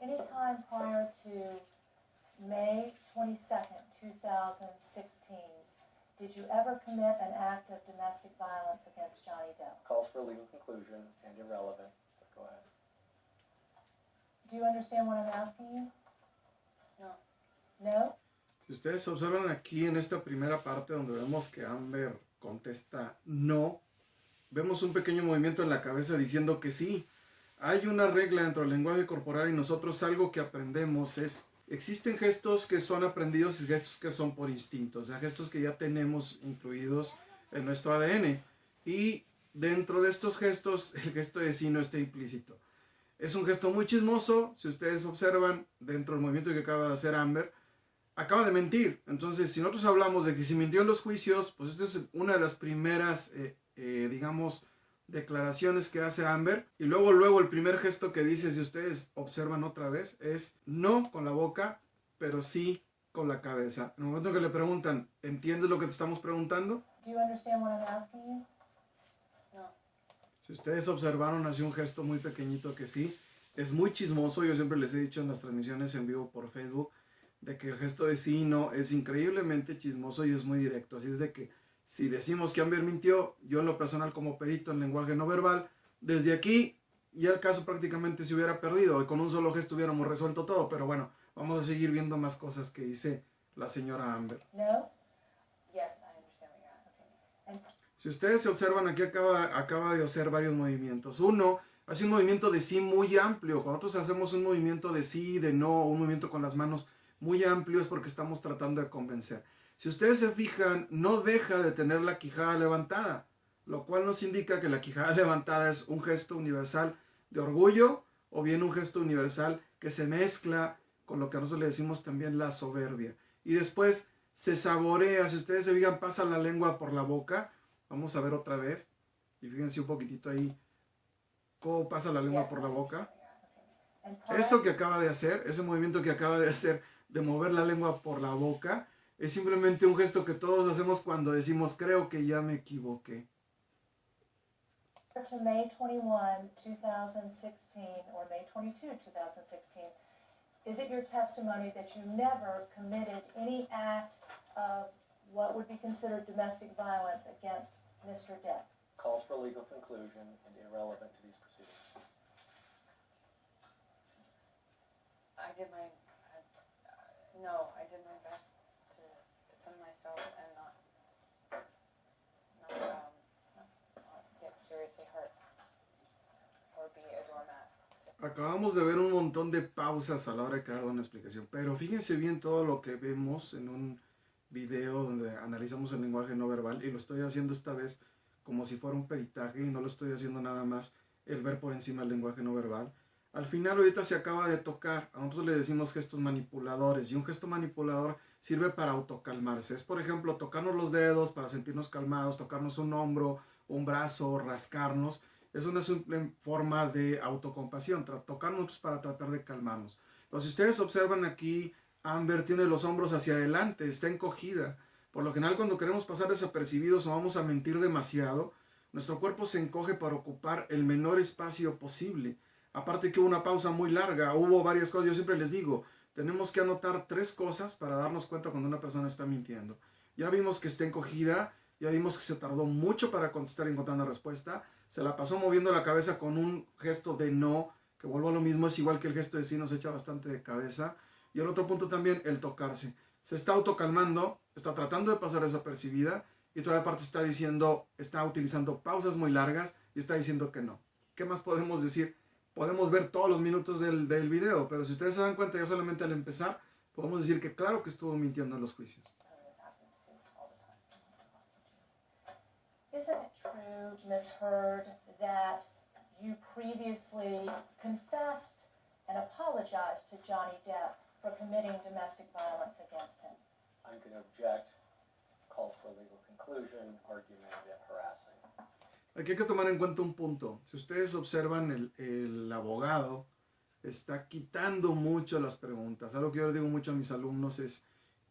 Any time prior to May 22nd, 2016, did you ever commit an act of domestic violence against Johnny Depp? Calls for a legal conclusion and irrelevant. Go ahead. Do you understand what I'm asking you? No. No? Si ustedes observan aquí en esta primera parte donde vemos que Amber contesta no, vemos un pequeño movimiento en la cabeza diciendo que sí. Hay una regla dentro del lenguaje corporal y nosotros algo que aprendemos es, existen gestos que son aprendidos y gestos que son por instinto, o sea, gestos que ya tenemos incluidos en nuestro ADN. Y dentro de estos gestos, el gesto de sí no está implícito. Es un gesto muy chismoso, si ustedes observan dentro del movimiento que acaba de hacer Amber, acaba de mentir. Entonces, si nosotros hablamos de que si mintió en los juicios, pues esta es una de las primeras, digamos, declaraciones que hace Amber. Y luego el primer gesto que dice, si ustedes observan otra vez, es no con la boca, pero sí con la cabeza. En el momento que le preguntan, ¿entiendes lo que te estamos preguntando? Do you understand what I'm asking you? No. Si ustedes observaron, hace un gesto muy pequeñito que sí. Es muy chismoso, yo siempre les he dicho en las transmisiones en vivo por Facebook, de que el gesto de sí y no es increíblemente chismoso y es muy directo. Así es de que si decimos que Amber mintió, yo en lo personal como perito en lenguaje no verbal, desde aquí ya el caso prácticamente se hubiera perdido y con un solo gesto hubiéramos resuelto todo. Pero bueno, vamos a seguir viendo más cosas que dice la señora Amber. No? Yes, I understand what you're asking. Si ustedes se observan, aquí acaba de hacer varios movimientos. Uno, hace un movimiento de sí muy amplio. Cuando nosotros hacemos un movimiento de sí, de no, un movimiento con las manos muy amplio es porque estamos tratando de convencer. Si ustedes se fijan, no deja de tener la quijada levantada, lo cual nos indica que la quijada levantada es un gesto universal de orgullo o bien un gesto universal que se mezcla con lo que nosotros le decimos también la soberbia. Y después se saborea, si ustedes se fijan, pasa la lengua por la boca. Vamos a ver otra vez. Y fíjense un poquitito ahí cómo pasa la lengua por la boca. Eso que acaba de hacer, ese movimiento que acaba de hacer de mover la lengua por la boca, es simplemente un gesto que todos hacemos cuando decimos creo que ya me equivoqué. To May 21, 2016, or May 22, 2016, is it your testimony that you never committed any act of what would be considered domestic violence against Mr. Depp? Calls for a legal conclusion and irrelevant to these proceedings. I did my best to defend myself and not get seriously hurt or be a doormat. Acabamos de ver un montón de pausas a la hora de dar una explicación, pero fíjense bien todo lo que vemos en un video donde analizamos el lenguaje no verbal, y lo estoy haciendo esta vez como si fuera un peritaje y no lo estoy haciendo nada más el ver por encima el lenguaje no verbal. Al final ahorita se acaba de tocar, a nosotros le decimos gestos manipuladores, y un gesto manipulador sirve para autocalmarse. Es por ejemplo tocarnos los dedos para sentirnos calmados, tocarnos un hombro, un brazo, rascarnos. Es una simple forma de autocompasión, tocarnos para tratar de calmarnos. Pero si ustedes observan aquí, Amber tiene los hombros hacia adelante, está encogida. Por lo general, cuando queremos pasar desapercibidos o vamos a mentir demasiado, nuestro cuerpo se encoge para ocupar el menor espacio posible. Aparte que hubo una pausa muy larga, hubo varias cosas. Yo siempre les digo, tenemos que anotar 3 cosas para darnos cuenta cuando una persona está mintiendo. Ya vimos que está encogida, ya vimos que se tardó mucho para contestar y encontrar una respuesta. Se la pasó moviendo la cabeza con un gesto de no, que vuelvo a lo mismo, es igual que el gesto de sí, nos echa bastante de cabeza. Y el otro punto también, el tocarse. Se está autocalmando, está tratando de pasar desapercibida y toda la parte está diciendo, está utilizando pausas muy largas y está diciendo que no. ¿Qué más podemos decir? Podemos ver todos los minutos del video, pero si ustedes se dan cuenta ya solamente al empezar, podemos decir que claro que estuvo mintiendo en los juicios. Isn't it true, Ms. Heard, that you previously confessed and apologized to Johnny Depp for committing domestic violence against him? I'm going to object. Calls for a legal conclusion, argumentative, harassing. Aquí hay que tomar en cuenta un punto. Si ustedes observan, el abogado está quitando mucho las preguntas. Algo que yo les digo mucho a mis alumnos es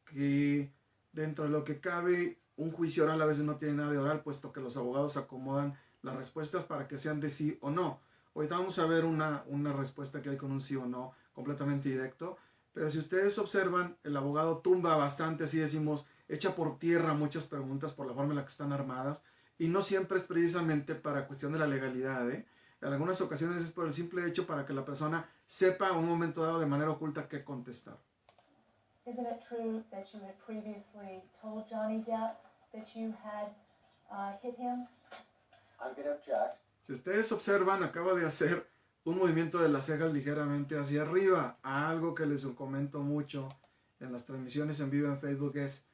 que dentro de lo que cabe, un juicio oral a veces no tiene nada de oral, puesto que los abogados acomodan las respuestas para que sean de sí o no. Ahorita vamos a ver una respuesta que hay con un sí o no, completamente directo. Pero si ustedes observan, el abogado tumba bastante, así decimos, echa por tierra muchas preguntas por la forma en la que están armadas. Y no siempre es precisamente para cuestión de la legalidad, ¿eh? En algunas ocasiones es por el simple hecho para que la persona sepa en un momento dado de manera oculta qué contestar. Isn't it true that you had previously told Johnny Depp that you had hit him? I'm going to object. Si ustedes observan, acaba de hacer un movimiento de las cejas ligeramente hacia arriba. Algo que les comento mucho en las transmisiones en vivo en Facebook es: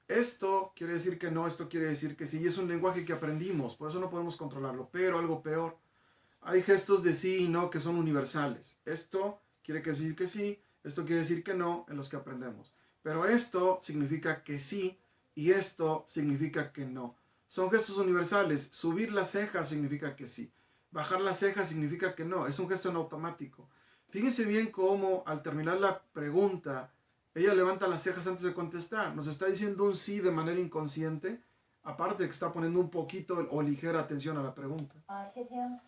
esto quiere decir que no, esto quiere decir que sí. Y es un lenguaje que aprendimos, por eso no podemos controlarlo. Pero algo peor, hay gestos de sí y no que son universales. Esto quiere decir que sí, esto quiere decir que no, en los que aprendemos. Pero esto significa que sí y esto significa que no. Son gestos universales. Subir las cejas significa que sí. Bajar las cejas significa que no. Es un gesto en automático. Fíjense bien cómo al terminar la pregunta, ella levanta las cejas antes de contestar. Nos está diciendo un sí de manera inconsciente, aparte de que está poniendo un poquito o ligera atención a la pregunta. Hit him?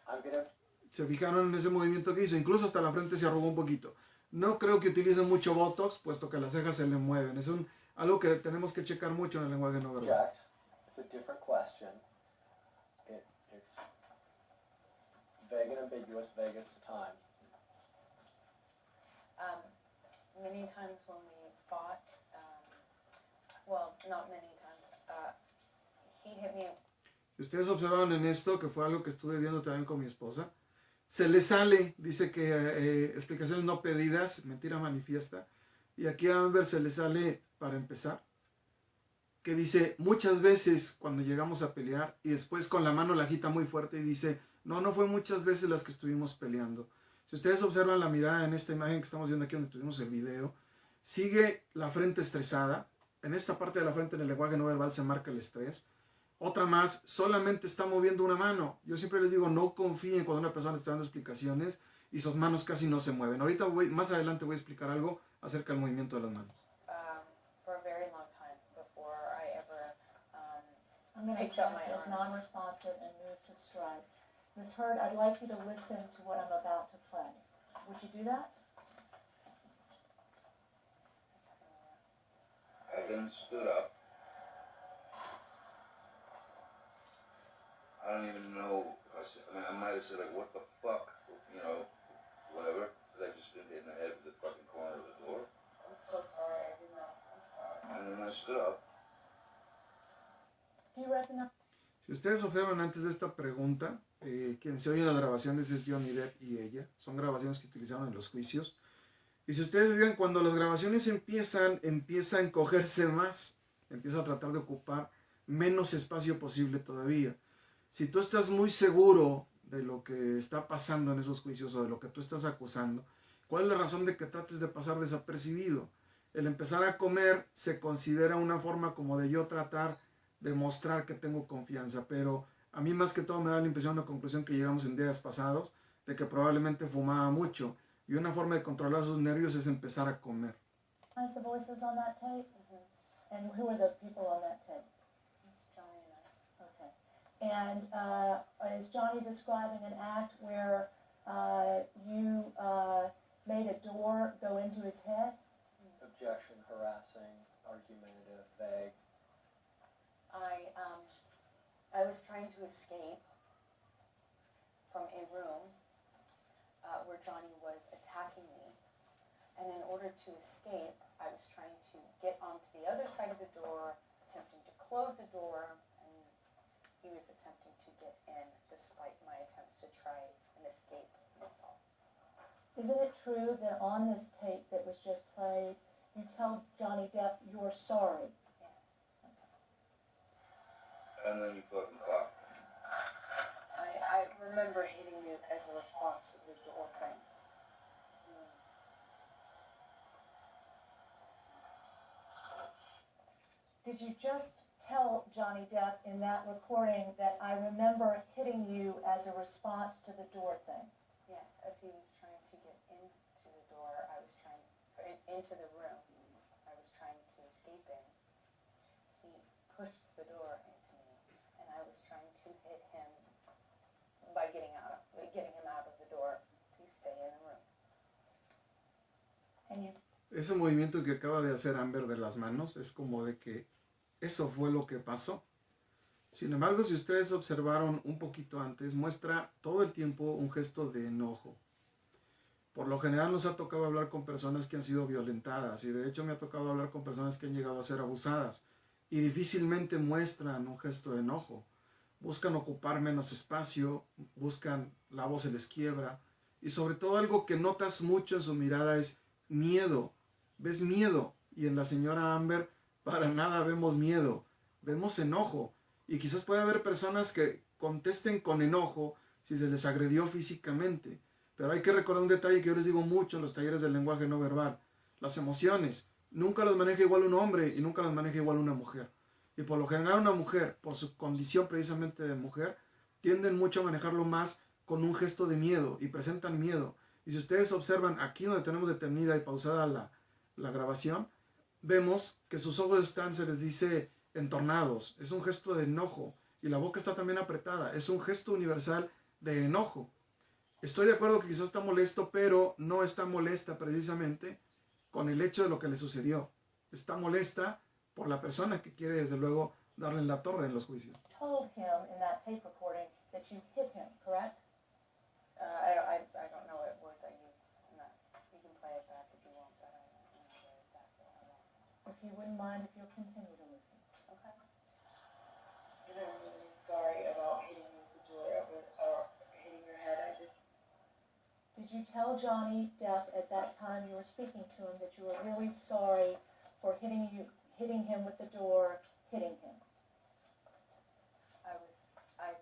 I'm going to Se fijaron en ese movimiento que hizo, incluso hasta la frente se arrugó un poquito. No creo que utilice mucho Botox, puesto que las cejas se le mueven. Es algo que tenemos que checar mucho en el lenguaje no verbal. object. It's a different question. It's vague and ambiguous, vague as to time. Many times when we fought, well, not many times, he hit me. Si ustedes observan en esto, que fue algo que estuve viendo también con mi esposa, se le sale, dice que explicaciones no pedidas, mentira manifiesta, y aquí a Amber se le sale, para empezar, que dice muchas veces cuando llegamos a pelear, y después con la mano la agita muy fuerte y dice, no fue muchas veces las que estuvimos peleando. Si ustedes observan la mirada en esta imagen que estamos viendo aquí donde tuvimos el video, sigue la frente estresada. En esta parte de la frente en el lenguaje no verbal se marca el estrés. Otra más, solamente está moviendo una mano. Yo siempre les digo, no confíen cuando una persona está dando explicaciones y sus manos casi no se mueven. Ahorita más adelante voy a explicar algo acerca del movimiento de las manos. For a very long time before I ever, I'm going to Picked up my check as arms. non-responsive and move to strike. Ms. Hurd, I'd like you to listen to what I'm about to play. Would you do that? I then stood up. I don't even know. I might have said, like, what the fuck? You know, whatever. Because I just been hitting the head with the fucking corner of the door. I'm so sorry, I did not, I'm sorry. And then I stood up. Do you recognize? Si ustedes observan antes de esta pregunta, quien se oye en las grabaciones es Johnny Depp y ella. Son grabaciones que utilizaron en los juicios. Y si ustedes ven, cuando las grabaciones empieza a encogerse más, empieza a tratar de ocupar menos espacio posible todavía. Si tú estás muy seguro de lo que está pasando en esos juicios o de lo que tú estás acusando, ¿cuál es la razón de que trates de pasar desapercibido? El empezar a comer se considera una forma como de yo tratar de mostrar que tengo confianza, pero a mí más que todo me da la impresión, la conclusión que llegamos en días pasados, de que probablemente fumaba mucho, y una forma de controlar sus nervios es empezar a comer. The voices on that tape? And who are the people on that tape? It's Johnny and I. Okay. And is Johnny describing an act where you made a door go into his head? Objection, harassing, argumentative, vague. I was trying to escape from a room where Johnny was attacking me, and in order to escape, I was trying to get onto the other side of the door, attempting to close the door, and he was attempting to get in despite my attempts to try and escape an assault. Isn't it true that on this tape that was just played, you tell Johnny Depp you're sorry? Yes. And then you fucking clapped. I remember hitting it as a response to the door thing. Did you just tell Johnny Depp in that recording that I remember hitting you as a response to the door thing? Yes, as he was trying to get into the door, I was trying, into the room, I was trying to escape in. He pushed the door into me, and I was trying to hit him by getting him out of the door to stay in the room. Can you, Ese movimiento que acaba de hacer Amber de las manos es como de que eso fue lo que pasó. Sin embargo, si ustedes observaron un poquito antes, muestra todo el tiempo un gesto de enojo. Por lo general nos ha tocado hablar con personas que han sido violentadas y de hecho me ha tocado hablar con personas que han llegado a ser abusadas y difícilmente muestran un gesto de enojo. Buscan ocupar menos espacio, buscan, la voz se les quiebra y sobre todo algo que notas mucho en su mirada es miedo. Ves miedo y en la señora Amber para nada vemos miedo, vemos enojo y quizás puede haber personas que contesten con enojo si se les agredió físicamente. Pero hay que recordar un detalle que yo les digo mucho en los talleres del lenguaje no verbal. Las emociones, nunca las maneja igual un hombre y nunca las maneja igual una mujer. Y por lo general una mujer, por su condición precisamente de mujer, tienden mucho a manejarlo más con un gesto de miedo y presentan miedo. Y si ustedes observan aquí donde tenemos detenida y pausada la grabación, vemos que sus ojos están, se les dice, entornados. Es un gesto de enojo y la boca está también apretada. Es un gesto universal de enojo. Estoy de acuerdo que quizás está molesto, pero no está molesta precisamente con el hecho de lo que le sucedió. Está molesta por la persona que quiere, desde luego, darle en la torre en los juicios. told him in that tape recording that you hit him, correct? I don't know what words I used in that. You can play it back if you want, but I don't know what exactly I want. If you wouldn't mind, if you'll continue to listen. Okay. And I'm really sorry about hitting you with the door or hitting your head. I did. Did you tell Johnny Depp at that time you were speaking to him that you were really sorry for hitting him with the door, hitting him? I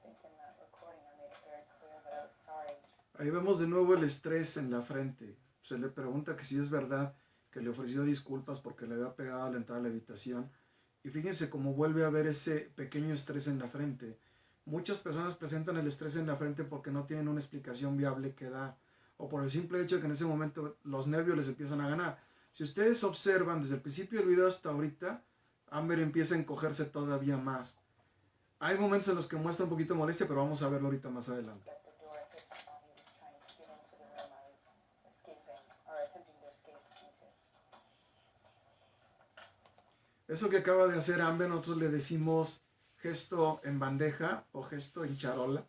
think in that recording I made it very clear that I was sorry. Ahí vemos de nuevo el estrés en la frente. Se le pregunta que si es verdad que le ofreció disculpas porque le había pegado al entrar a la habitación. Y fíjense cómo vuelve a ver ese pequeño estrés en la frente. Muchas personas presentan el estrés en la frente porque no tienen una explicación viable que dar. O por el simple hecho de que en ese momento los nervios les empiezan a ganar. Si ustedes observan desde el principio del video hasta ahorita, Amber empieza a encogerse todavía más. Hay momentos en los que muestra un poquito de molestia, pero vamos a verlo ahorita más adelante. At the door hit me while he was trying to get into the room I was escaping or attempting to escape into. Eso que acaba de hacer Amber, nosotros le decimos gesto en bandeja o gesto en charola.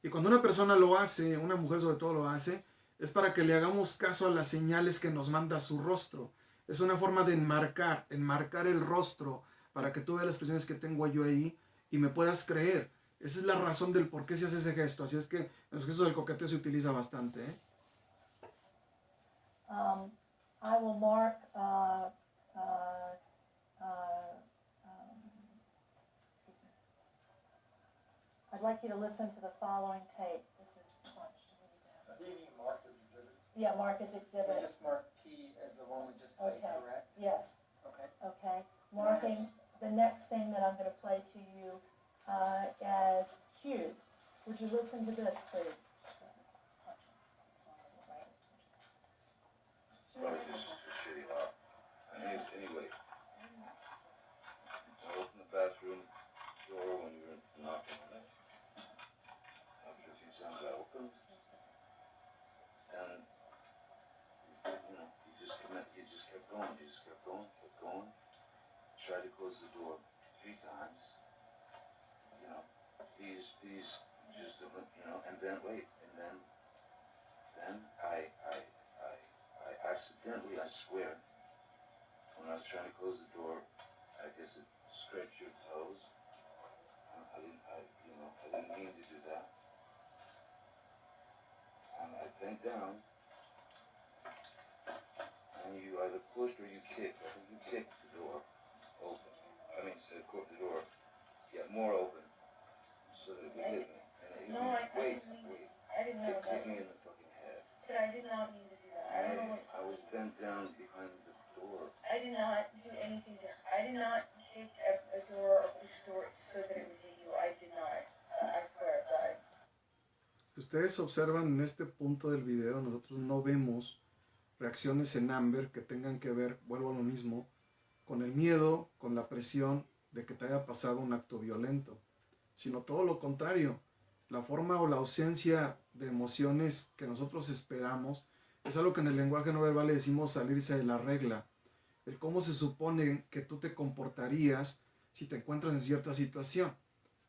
Y cuando una persona lo hace, una mujer sobre todo lo hace, es para que le hagamos caso a las señales que nos manda su rostro. Es una forma de enmarcar el rostro para que tú veas las expresiones que tengo yo ahí y me puedas creer. Esa es la razón del por qué se hace ese gesto. Así es que en los gestos del coqueteo se utiliza bastante, ¿eh? I will mark excuse me. I'd like you to listen to the following tape. This is lunch. I believe you marked as exhibits. Yeah, mark as We exhibit. just marked P as the one we just played, Okay. correct? Yes, Okay. okay. Marking the next thing that I'm going to play to you as Q. Would you listen to this, please? Well, it's just shitty hot. Anyway, I open the bathroom door when you're knocking on it. After a few times I opened, and you just kept going. Tried to close the door 3 times. He's just and then wait, and then I accidentally, I swear, when I was trying to close the door, I guess it scraped your toes. I didn't mean to do that. And I bent down, and you either pushed or you kicked. I think you kicked the door open. The door, more open, so that it would hit me. And No, I wait. didn't know It hit that. me in the fucking head. But I did not mean to do that. I don't know what. I was bent down behind the door. I did not do anything to. I did not kick a door or push a door so that it would hit you. I did not. I swear, God. Si ustedes observan en este punto del video, nosotros no vemos reacciones en Amber que tengan que ver, vuelvo a lo mismo, con el miedo, con la presión de que te haya pasado un acto violento, sino todo lo contrario. La forma o la ausencia de emociones que nosotros esperamos Es algo que en el lenguaje no verbal le decimos salirse de la regla. El cómo se supone que tú te comportarías si te encuentras en cierta situación.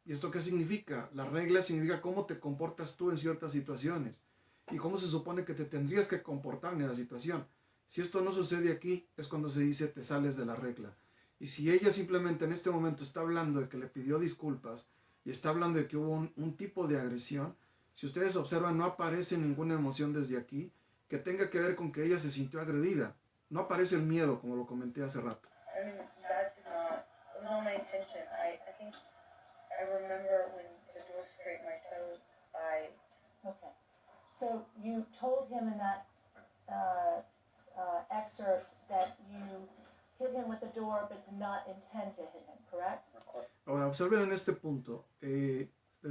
¿Y esto qué significa? La regla significa cómo te comportas tú en ciertas situaciones y cómo se supone que te tendrías que comportar en esa situación. Si esto no sucede aquí, es cuando se dice te sales de la regla. Y si ella simplemente en este momento está hablando de que le pidió disculpas y está hablando de que hubo un tipo de agresión, si ustedes observan, no aparece ninguna emoción desde aquí que tenga que ver con que ella se sintió agredida. No aparece el miedo, como lo comenté hace rato. I mean, that did not, it was not my intention. I think, I remember when the door scraped my toes, Okay. So you told him in that excerpt that you hit him with the door but did not intend to hit him, correct? Ahora, observen en este punto, desde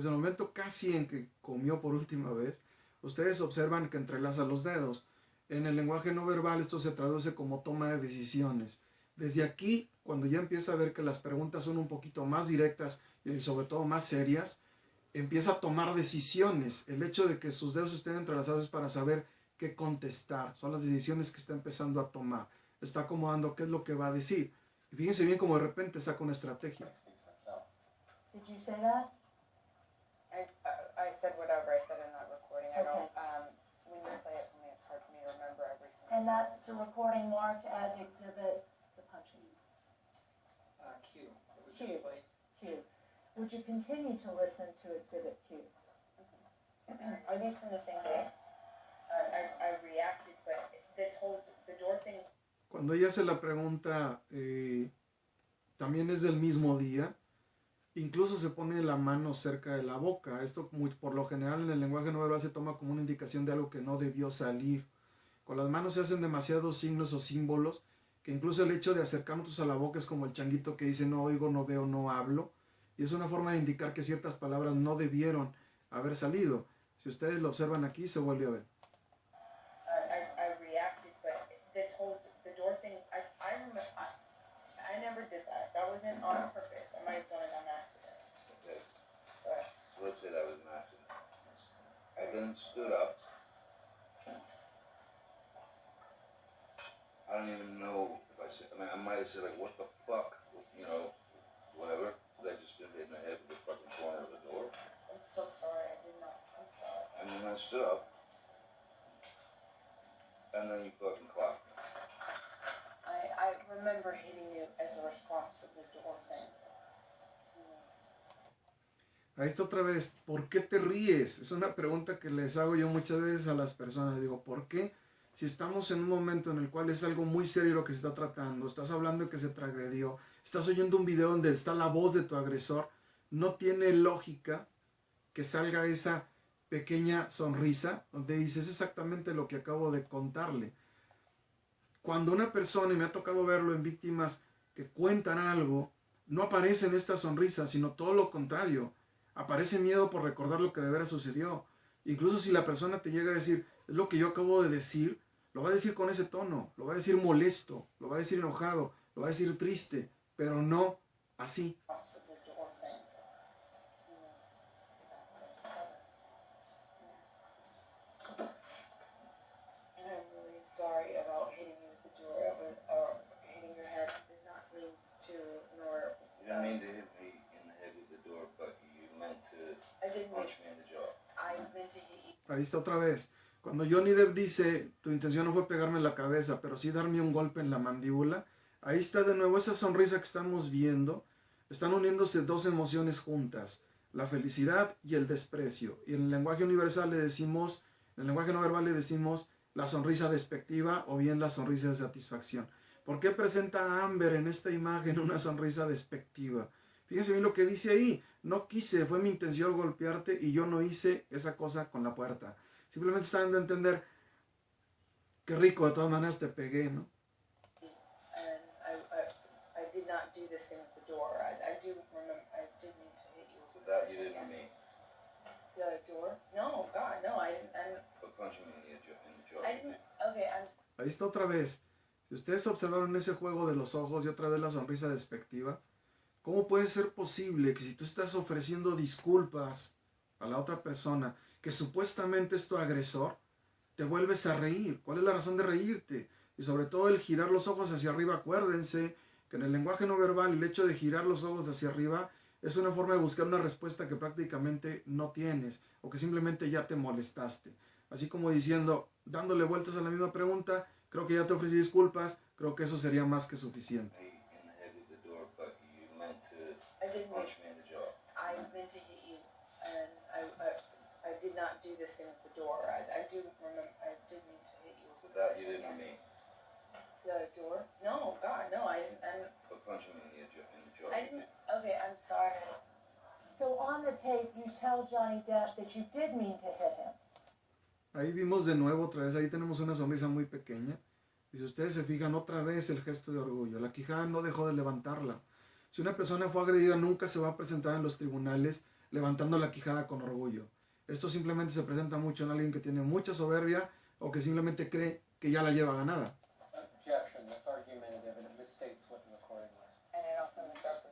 el momento casi en que comió por última vez, ustedes observan que entrelaza los dedos. En el lenguaje no verbal esto se traduce como toma de decisiones. Desde aquí, cuando ya empieza a ver que las preguntas son un poquito más directas y sobre todo más serias, empieza a tomar decisiones. El hecho de que sus dedos estén entrelazados es para saber qué contestar. Son las decisiones que está empezando a tomar. Está acomodando qué es lo que va a decir. Y fíjense bien cómo de repente saca una estrategia. Did you say that? I said whatever I said in that recording. I don't, Okay. when you play it for me, it's hard for me to remember every single And word. that's a recording marked as exhibit, the punching, Q. It was Q. just played. Q. Would you continue to listen to exhibit Q? Are these from the same day? I reacted, but this whole, the door thing, Cuando ella hace la pregunta, también es del mismo día. Incluso se pone la mano cerca de la boca. Esto por lo general en el lenguaje no verbal se toma como una indicación de algo que no debió salir. Con las manos se hacen demasiados signos o símbolos que incluso el hecho de acercarnos a la boca es como el changuito que dice no oigo, no veo, no hablo. Y es una forma de indicar que ciertas palabras no debieron haber salido. Si ustedes lo observan aquí, se vuelve a ver. I reacted, but this whole, the door thing, I remember, I never did that. That wasn't on purpose. I might have done it on accident. Okay. But So let's say that was an accident. I then stood up. I don't even know if I said, I mean, I might have said like, what the fuck, you know, whatever, because I just been hit in the head with the fucking corner of the door. I'm so sorry. I did not. I'm sorry. And then I stood up. And then you fucking clocked me. I remember hitting you as a response to the door thing. Ahí está otra vez. ¿Por qué te ríes? Es una pregunta que les hago yo muchas veces a las personas. Digo, ¿por qué? Si estamos en un momento en el cual es algo muy serio lo que se está tratando, estás hablando de que se te agredió, estás oyendo un video donde está la voz de tu agresor, no tiene lógica que salga esa pequeña sonrisa donde dices exactamente lo que acabo de contarle. Cuando una persona, y me ha tocado verlo en víctimas que cuentan algo, no aparece en esta sonrisa, sino todo lo contrario. Aparece miedo por recordar lo que de veras sucedió. Incluso si la persona te llega a decir, es lo que yo acabo de decir, lo va a decir con ese tono, lo va a decir molesto, lo va a decir enojado, lo va a decir triste, pero no así. Response to the door thing. And I'm really sorry about hitting you with the door or hitting your head. I did not mean to, nor. You didn't mean to hit me in the head with the door, but you meant to I didn't mean. punch me in the jaw. I meant to hit you. Ahí está otra vez. Cuando Johnny Depp dice, tu intención no fue pegarme en la cabeza, pero sí darme un golpe en la mandíbula, ahí está de nuevo esa sonrisa que estamos viendo. Están uniéndose dos emociones juntas, la felicidad y el desprecio. Y en el lenguaje universal le decimos, en el lenguaje no verbal le decimos la sonrisa despectiva o bien la sonrisa de satisfacción. ¿Por qué presenta a Amber en esta imagen una sonrisa despectiva? Fíjense bien lo que dice ahí. No quise, fue mi intención golpearte y yo no hice esa cosa con la puerta. Simplemente está dando a entender qué rico, de todas maneras te pegué, ¿no? And I did not do this thing with the door. I do remember. I did mean to hit you. So that you didn't mean. The other door? No, God, no. I didn't. But punching me in the jaw. I didn't. Okay, I'm. Ahí está otra vez. Si ustedes observaron ese juego de los ojos y otra vez la sonrisa despectiva, ¿cómo puede ser posible que si tú estás ofreciendo disculpas a la otra persona, que supuestamente es tu agresor, te vuelves a reír. ¿Cuál es la razón de reírte? Y sobre todo el girar los ojos hacia arriba. Acuérdense que en el lenguaje no verbal el hecho de girar los ojos hacia arriba es una forma de buscar una respuesta que prácticamente no tienes o que simplemente ya te molestaste. Así como diciendo, dándole vueltas a la misma pregunta, creo que ya te ofrecí disculpas, creo que eso sería más que suficiente. Me in the head with the door, but you meant to I didn't punch me in the jaw. I meant to hit you, and I did not do this thing at the door. I do remember, I did mean to hit you. So that you didn't mean. The door? No, God, no, I didn't, But punching me in the jaw. I didn't, okay, I'm sorry. So on the tape, you tell Johnny Depp that you did mean to hit him. Ahí vimos de nuevo otra vez, ahí tenemos una sonrisa muy pequeña. Y si ustedes se fijan otra vez el gesto de orgullo, la quijada no dejó de levantarla. Si una persona fue agredida nunca se va a presentar en los tribunales levantando la quijada con orgullo. Esto simplemente se presenta mucho en alguien que tiene mucha soberbia o que simplemente cree que ya la lleva ganada. Objection, that's argumentative and it misstates what the recording was. And it also misrepresents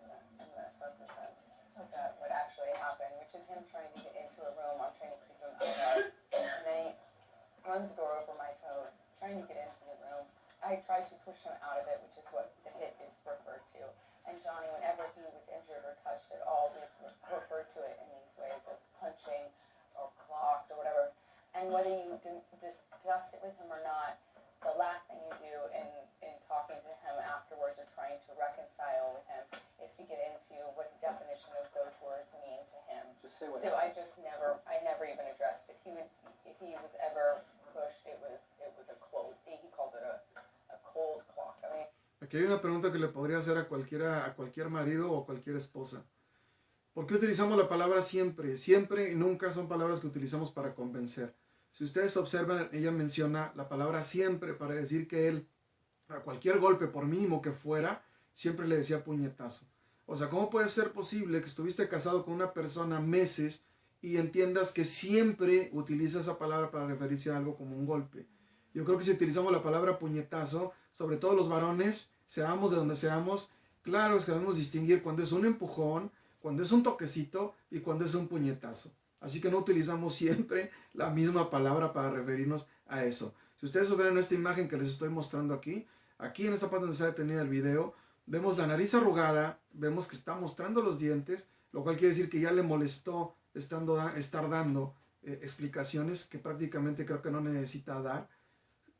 what actually happened, which is him trying to get into a room. I'm trying to keep him out of, and then he runs the door over my toes, trying to get into the room. I tried to push him out of it, which is what the hit is referred to. And Johnny, whenever he was injured or touched at all, was referred to it in these ways of punching or clocked or whatever. And whether you discuss it with him or not, the last thing you do in talking to him afterwards or trying to reconcile with him is to get into what the definition of those words mean to him. Just say what So I never even addressed it. If he was ever pushed, it was a cold. He called it a cold clock. I mean. Aquí hay una pregunta que le podría hacer a cualquier marido o cualquier esposa. ¿Por qué utilizamos la palabra siempre? Siempre y nunca son palabras que utilizamos para convencer. Si ustedes observan, ella menciona la palabra siempre para decir que él, a cualquier golpe, por mínimo que fuera, siempre le decía puñetazo. O sea, ¿cómo puede ser posible que estuviste casado con una persona meses y entiendas que siempre utiliza esa palabra para referirse a algo como un golpe? Yo creo que si utilizamos la palabra puñetazo, sobre todo los varones, seamos de donde seamos, claro es que debemos distinguir cuando es un empujón, cuando es un toquecito y cuando es un puñetazo. Así que no utilizamos siempre la misma palabra para referirnos a eso. Si ustedes ven esta imagen que les estoy mostrando aquí en esta parte donde se ha detenido el video, vemos la nariz arrugada, vemos que está mostrando los dientes, lo cual quiere decir que ya le molestó estar dando explicaciones que prácticamente creo que no necesita dar.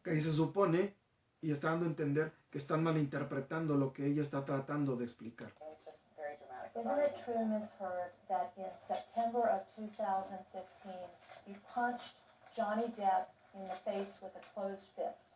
Que ahí se supone y está dando a entender que están malinterpretando lo que ella está tratando de explicar. It was just very dramatic. Isn't it true, Ms. Hurd, that in September of 2015, you punched Johnny Depp in the face with a closed fist?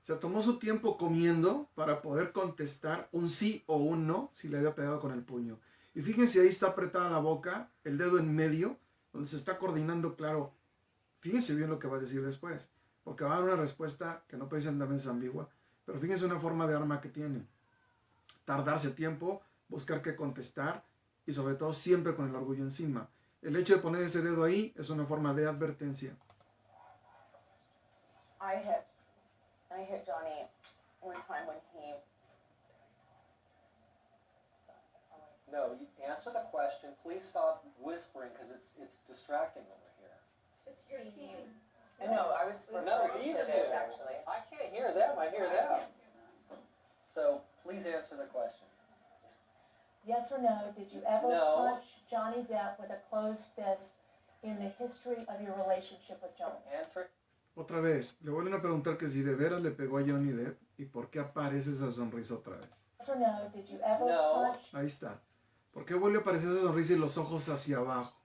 Se tomó su tiempo comiendo para poder contestar un sí o un no si le había pegado con el puño. Y fíjense, ahí está apretada la boca, el dedo en medio, donde se está coordinando, claro. Fíjense bien lo que va a decir después, porque va a dar una respuesta que no precisamente es ambigua, pero fíjense una forma de arma que tiene. Tardarse tiempo, buscar qué contestar y sobre todo siempre con el orgullo encima. El hecho de poner ese dedo ahí es una forma de advertencia. I hit Johnny one time when he. No, you answer the question. Please stop whispering because it's distracting over here. It's your team. No, I was No, referring these to two. this actually. I can't hear them. I hear them. So please answer the question. Yes or no, did you ever No. punch Johnny Depp with a closed fist in the history of your relationship with Johnny? Answer it. Otra vez, le vuelven a preguntar que si de veras le pegó a Johnny Depp y por qué aparece esa sonrisa otra vez. Yes or no, did you ever No. punch? Ahí está. ¿Por qué vuelve a aparecer esa sonrisa y los ojos hacia abajo?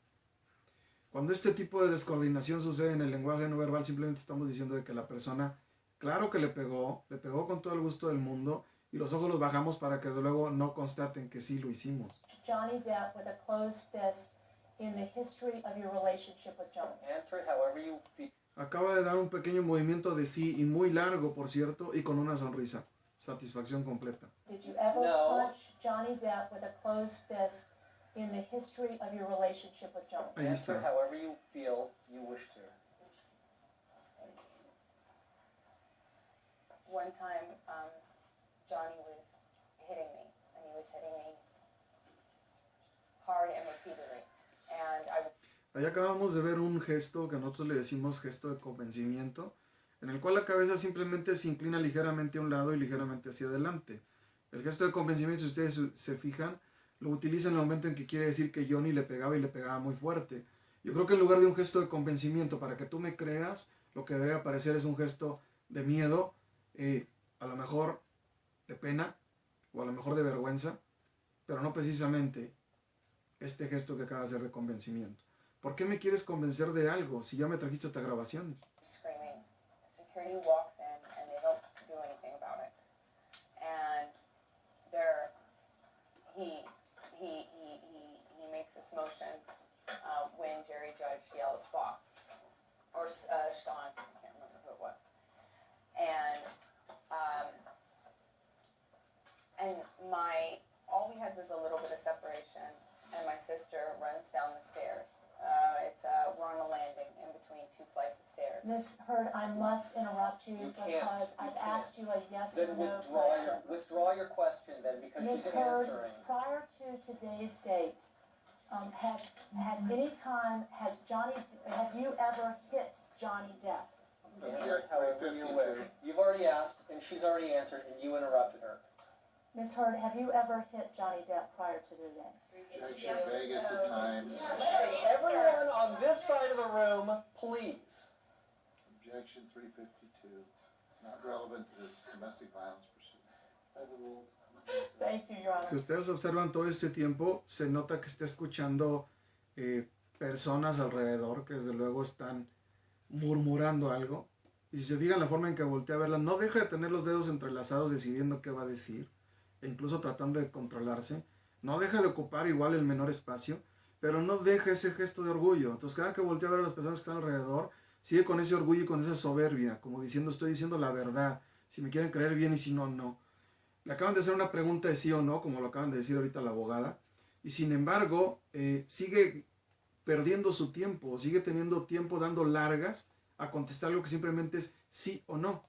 Cuando este tipo de descoordinación sucede en el lenguaje no verbal, simplemente estamos diciendo de que la persona, claro que le pegó con todo el gusto del mundo y los ojos los bajamos para que desde luego no constaten que sí lo hicimos. Johnny Depp with a closed fist in the history of your relationship with Johnny? Answer it however you feel. Acaba de dar un pequeño movimiento de sí y muy largo, por cierto, y con una sonrisa. Satisfacción completa. Did you ever No. punch Johnny Depp with a closed fist in the history of your relationship with Johnny? Ahí Answer está. however you feel you wish to. One time, Johnny was hitting me, and he was hitting me hard and repeatedly. And I Ahí acabamos de ver un gesto que nosotros le decimos gesto de convencimiento, en el cual la cabeza simplemente se inclina ligeramente a un lado y ligeramente hacia adelante. El gesto de convencimiento, si ustedes se fijan, lo utiliza en el momento en que quiere decir que Johnny le pegaba y le pegaba muy fuerte. Yo creo que en lugar de un gesto de convencimiento para que tú me creas, lo que debería aparecer es un gesto de miedo, a lo mejor de pena o a lo mejor de vergüenza, pero no precisamente este gesto que acaba de hacer de convencimiento. ¿Por qué me quieres convencer de algo si ya me trajiste hasta grabaciones? screaming. Security walks in and they don't do anything about it. And he makes this motion when Jerry Judge yells boss. Or Sean, I can't remember who it was. And all we had was a little bit of separation, and my sister runs down the stairs. We're on a landing in between two flights of stairs. Ms. Hurd, I must interrupt you You can't. because You I've can't. asked you a yes or Then no withdraw your question then, because Ms. she's Hurd, answering. prior to today's date, have you ever hit Johnny Depp? Answer however you wish. You've already asked, and she's already answered, and you interrupted her. Ms. Hurd, have you ever hit Johnny Depp prior to today? Objection, Vegas to times. Everyone on this side of the room, please. Objection 352. Not relevant to the domestic violence pursuit. Overruled. Thank you, Your Honor. Si ustedes observan todo este tiempo, se nota que está escuchando personas alrededor que desde luego están murmurando algo. Y si se fijan la forma en que voltea a verla, no deja de tener los dedos entrelazados decidiendo qué va a decir, e incluso tratando de controlarse. No deja de ocupar igual el menor espacio, pero no deja ese gesto de orgullo. Entonces cada que voltea a ver a las personas que están alrededor, sigue con ese orgullo y con esa soberbia, como diciendo, estoy diciendo la verdad. Si me quieren creer bien y si no, no. Le acaban de hacer una pregunta de sí o no, como lo acaban de decir ahorita la abogada, y sin embargo sigue perdiendo su tiempo, sigue teniendo tiempo dando largas a contestar algo que simplemente es sí o no.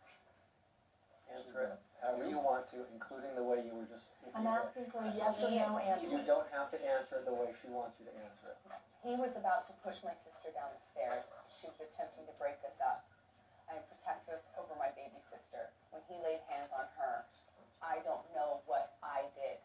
Answer it however you want to, including the way you were just. I'm asking for a yes or no You answer. don't have to answer it the way she wants you to answer it. He was about to push my sister down the stairs. She was attempting to break us up. I am protective over my baby sister. When he laid hands on her, I don't know what I did,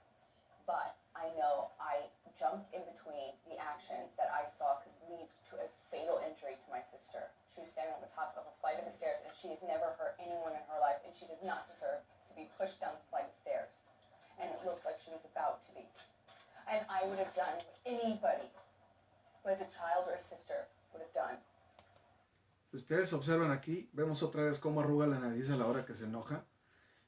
but I know I jumped in between the actions that I saw could lead to a fatal injury to my sister. She was standing on the top of a flight of stairs, and she has never hurt anyone in her life, and she does not deserve to be pushed down the flight of stairs. And it looked like she was about to be. And I would have done what anybody who has a child or a sister would have done. Si ustedes observan aquí, vemos otra vez cómo arruga la nariz a la hora que se enoja.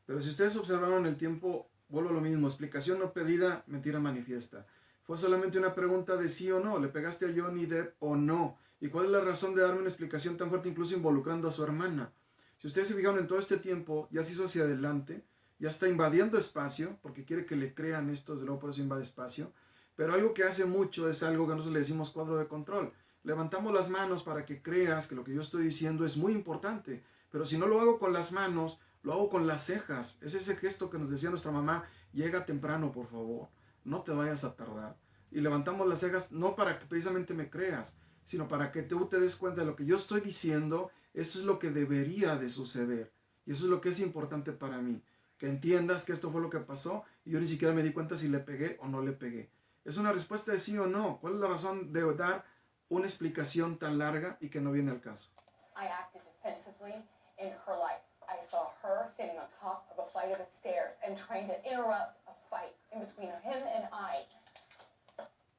Pero si ustedes observaron el tiempo, vuelvo a lo mismo. Explicación no pedida, mentira manifiesta. Fue solamente una pregunta de sí o no. ¿Le pegaste a Johnny Depp o no? ¿Y cuál es la razón de darme una explicación tan fuerte, incluso involucrando a su hermana? Si ustedes se fijaron en todo este tiempo, ya se hizo hacia adelante, ya está invadiendo espacio, porque quiere que le crean esto, desde luego por eso invade espacio. Pero algo que hace mucho es algo que nosotros le decimos cuadro de control. Levantamos las manos para que creas que lo que yo estoy diciendo es muy importante. Pero si no lo hago con las manos, lo hago con las cejas. Es ese gesto que nos decía nuestra mamá, llega temprano, por favor, no te vayas a tardar. Y levantamos las cejas no para que precisamente me creas, sino para que tú te des cuenta de lo que yo estoy diciendo, eso es lo que debería de suceder. Y eso es lo que es importante para mí. Que entiendas que esto fue lo que pasó y yo ni siquiera me di cuenta si le pegué o no le pegué. Es una respuesta de sí o no. ¿Cuál es la razón de dar una explicación tan larga y que no viene al caso? I acted defensively in her life. I saw her standing on top of a flight of stairs and trying to interrupt a fight in between him and I.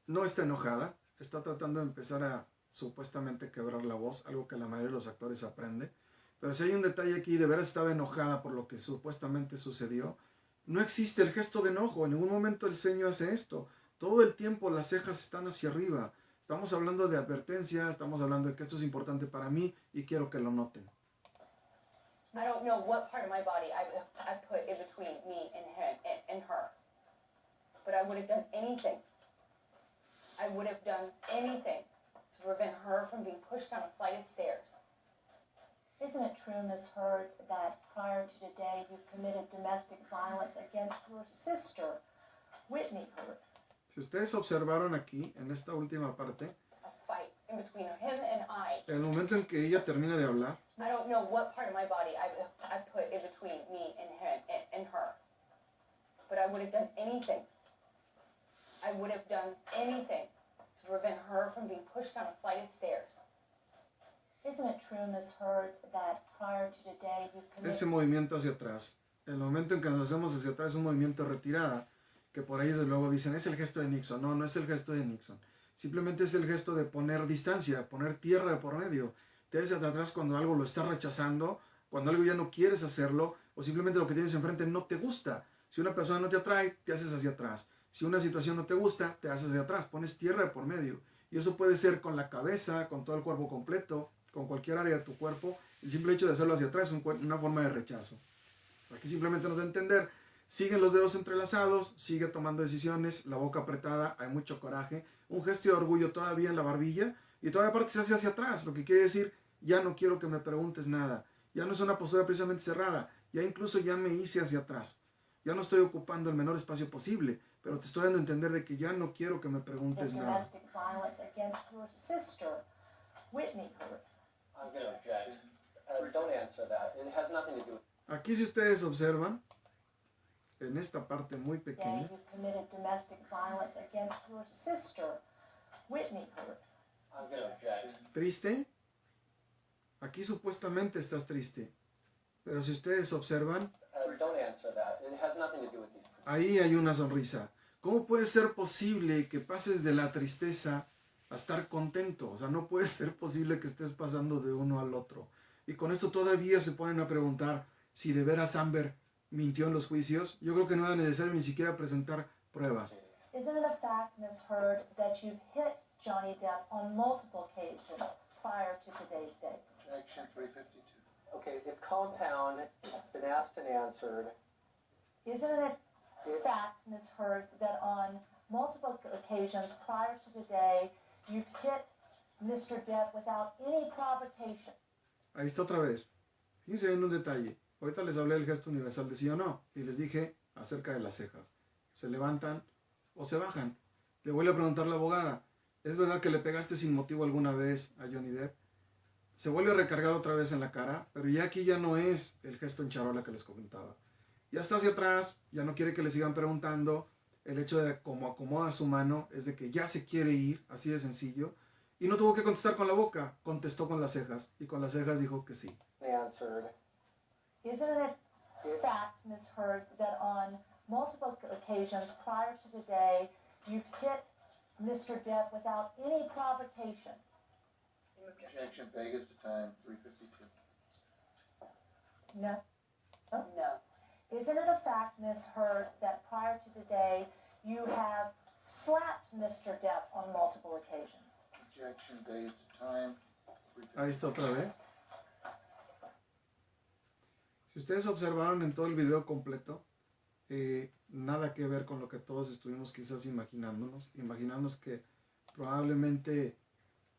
No está enojada, está tratando de empezar a supuestamente quebrar la voz, algo que la mayoría de los actores aprende. Pero si hay un detalle aquí, de veras estaba enojada por lo que supuestamente sucedió. No existe el gesto de enojo, en ningún momento el ceño hace esto. Todo el tiempo las cejas están hacia arriba. Estamos hablando de advertencia, estamos hablando de que esto es importante para mí y quiero que lo noten. I don't know what part of my body I put in between me and him and her. But I would have done anything. I would have done anything to prevent her from being pushed down a flight of stairs. Isn't it true, Ms. Hurd, that prior to today you've committed domestic violence against your sister, Whitney Hurd? Si ustedes observaron aquí, en esta última parte, A fight in between him and I. el momento en que ella termina de hablar, I don't know what part of my body I put in between me and him and her. But I would have done anything. I would have done anything to prevent her from being pushed down a flight of stairs. Isn't it true, Ms. Hurd, that prior to today you've committed... ese movimiento hacia atrás, el momento en que nos hacemos hacia atrás es un movimiento de retirada, que por ahí desde luego dicen, es el gesto de Nixon. No, no es el gesto de Nixon. Simplemente es el gesto de poner distancia, poner tierra de por medio. Te haces hacia atrás cuando algo lo estás rechazando, cuando algo ya no quieres hacerlo, o simplemente lo que tienes enfrente no te gusta. Si una persona no te atrae, te haces hacia atrás. Si una situación no te gusta, te haces hacia atrás, pones tierra de por medio. Y eso puede ser con la cabeza, con todo el cuerpo completo, con cualquier área de tu cuerpo. El simple hecho de hacerlo hacia atrás es una forma de rechazo. Aquí simplemente nos da a entender, siguen los dedos entrelazados, sigue tomando decisiones, la boca apretada, hay mucho coraje, un gesto de orgullo todavía en la barbilla, y todavía aparte se hace hacia atrás, lo que quiere decir, ya no quiero que me preguntes nada. Ya no es una postura precisamente cerrada, ya incluso ya me hice hacia atrás. Ya no estoy ocupando el menor espacio posible, pero te estoy dando a entender de que ya no quiero que me preguntes nada. domestic violence against your sister, Whitney Hurd? I'm going to object. Don't answer that. It has nothing to do with... Aquí si ustedes observan, en esta parte muy Today pequeña, you've committed domestic violence against your sister, Whitney Hurd. I'm going to object. triste, aquí supuestamente estás triste, pero si ustedes observan, Don't answer that. It has nothing to do with these... ahí hay una sonrisa. ¿Cómo puede ser posible que pases de la tristeza a estar contento? O sea, no puede ser posible que estés pasando de uno al otro. Y con esto todavía se ponen a preguntar si de veras Amber mintió en los juicios. Yo creo que no era necesario ni siquiera presentar pruebas. Isn't it a fact, Ms. Hurd, that you've hit Johnny Depp on multiple occasions prior to today's date? Objection 352. Okay, it's compound. It's been asked and answered. Isn't it a fact, Ms. Hurd, that on multiple occasions prior to today, you've hit Mr. Depp without any provocation? Ahí está otra vez. Fíjense en un detalle. Ahorita les hablé del gesto universal de sí o no. Y les dije acerca de las cejas. ¿Se levantan o se bajan? Le vuelve a preguntar la abogada. ¿Es verdad que le pegaste sin motivo alguna vez a Johnny Depp? Se vuelve a recargar otra vez en la cara. Pero ya aquí ya no es el gesto en charola que les comentaba. Ya está hacia atrás. Ya no quiere que le sigan preguntando. El hecho de cómo acomoda su mano es de que ya se quiere ir. Así de sencillo. Y no tuvo que contestar con la boca. Contestó con las cejas. Y con las cejas dijo que sí. Answered. Isn't it a fact, Ms. Hurd, that on multiple occasions prior to today, you've hit Mr. Depp without any provocation? Same objection. Objection Vegas to time 352. No. No. Isn't it a fact, Ms. Hurd, that prior to today, you have slapped Mr. Depp on multiple occasions? Objection Vegas to time 352. Ahí está otra vez. Si ustedes observaron en todo el video completo, nada que ver con lo que todos estuvimos quizás imaginándonos que probablemente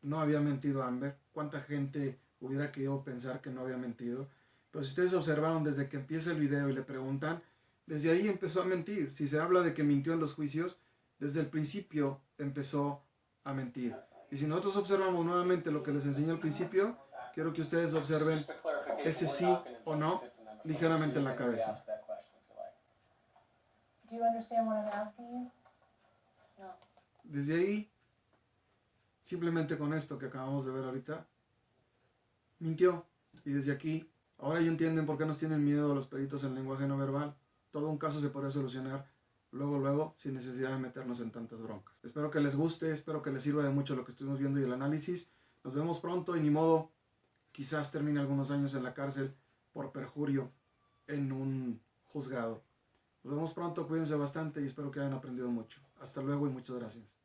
no había mentido Amber. ¿Cuánta gente hubiera querido pensar que no había mentido? Pero si ustedes observaron desde que empieza el video y le preguntan, desde ahí empezó a mentir. Si se habla de que mintió en los juicios, desde el principio empezó a mentir. Y si nosotros observamos nuevamente lo que les enseñé al principio, quiero que ustedes observen Just a clarification. ese we're sí not gonna o do no, Fifth Amendment. ligeramente en la You can cabeza. re-ask that question if you like. Do you understand what I'm asking you? No. Desde ahí, simplemente con esto que acabamos de ver ahorita, mintió. Y desde aquí, ahora ya entienden por qué nos tienen miedo los peritos en lenguaje no verbal. Todo un caso se podría solucionar luego, sin necesidad de meternos en tantas broncas. Espero que les guste, espero que les sirva de mucho lo que estuvimos viendo y el análisis. Nos vemos pronto y ni modo, quizás termine algunos años en la cárcel por perjurio en un juzgado. Nos vemos pronto, cuídense bastante y espero que hayan aprendido mucho. Hasta luego y muchas gracias.